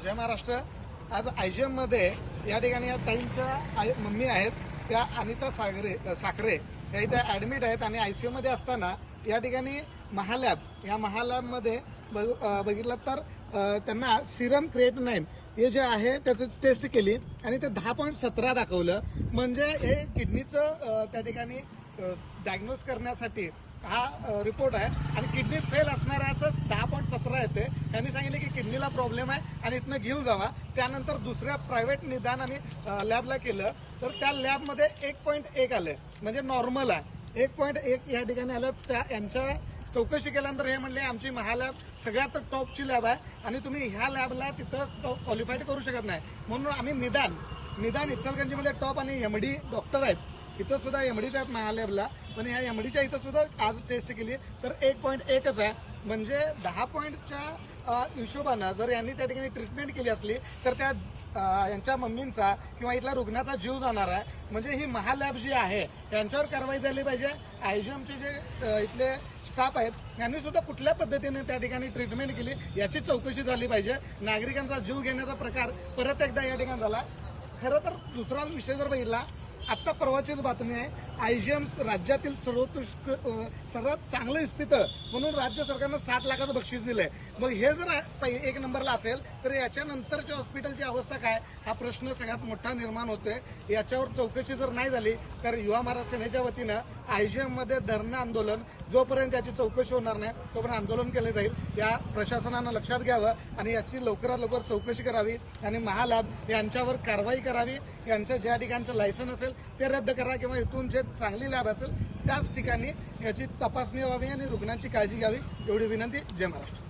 जय महाराष्ट्र. आज IGM मध्ये या ठिकाणी या ताईंच्या मम्मी आहेत त्या अनिता साखरे या इथे ॲडमिट आहेत आणि ICU मध्ये असताना या ठिकाणी महालॅबमध्ये बघितलं तर त्यांना सिरम क्रिएटिनिन हे जे आहे त्याचं टेस्ट केली आणि ते 10.17 दाखवलं. म्हणजे हे किडनीचं त्या ठिकाणी डायग्नोज करण्यासाठी हा रिपोर्ट आहे आणि किडनी फेल असणाऱ्याच 10.17 येते. त्यांनी सांगितले की किडनीला प्रॉब्लेम आहे आणि इथनं घेऊन जावा. त्यानंतर दुसऱ्या प्रायव्हेट निदान आम्ही लॅबला केलं तर त्या लॅबमध्ये 1.1 आलं, म्हणजे नॉर्मल आहे. 1.1 या ठिकाणी आलं. त्या यांच्या चौकशी केल्यानंतर हे म्हणले आमची महालॅब सगळ्यात टॉपची लॅब आहे आणि तुम्ही ह्या लॅबला तिथं क्वालिफाईड करू शकत नाही. म्हणून आम्ही निदान इचलकरंजीमध्ये टॉप आणि MD डॉक्टर आहेत. इथं सुद्धा MDच आहेत महालॅबला, पण ह्या MDच्या इथं सुद्धा आज टेस्ट केली तर 1.1च आहे. म्हणजे 10 पॉईंटच्या हिशोबानं जर यांनी त्या ठिकाणी ट्रीटमेंट केली असली तर त्या यांच्या मम्मींचा किंवा इथल्या रुग्णाचा जीव जाणार आहे. म्हणजे ही महालॅब जी आहे यांच्यावर कारवाई झाली पाहिजे. IGMचे जे इथले स्टाफ आहेत यांनी सुद्धा कुठल्या पद्धतीने त्या ठिकाणी ट्रीटमेंट केली याची चौकशी झाली पाहिजे. नागरिकांचा जीव घेण्याचा प्रकार परत एकदा या ठिकाणी झाला. खरं तर दुसरा विषय जर बघितला, आत्ता परवाचीच बातमी आहे, IGM राज्यातील सर्वात चांगलं इस्पितळ म्हणून राज्य सरकारनं 60 लाखाचं बक्षीस दिलंय. मग हे जर एक नंबरला असेल तर याच्यानंतरच्या हॉस्पिटलची अवस्था काय हा प्रश्न सगळ्यात मोठा निर्माण होतोय. याच्यावर चौकशी जर नाही झाली तर युवा महाराष्ट्र सेनेच्या वतीनं IGM मध्ये धरणं आंदोलन जोपर्यंत याची चौकशी होणार नाही तोपर्यंत आंदोलन केले जाईल. या प्रशासनानं लक्षात घ्यावं आणि याची लवकरात लवकर चौकशी करावी आणि महालॅब यांच्यावर कारवाई करावी. यांचं ज्या ठिकाणचं लायसन असेल ते रद्द करा किंवा इथून जे चांगली लॅब असेल त्याच ठिकाणी याची तपासणी व्हावी आणि रुग्णांची काळजी घ्यावी एवढी विनंती. जय महाराष्ट्र.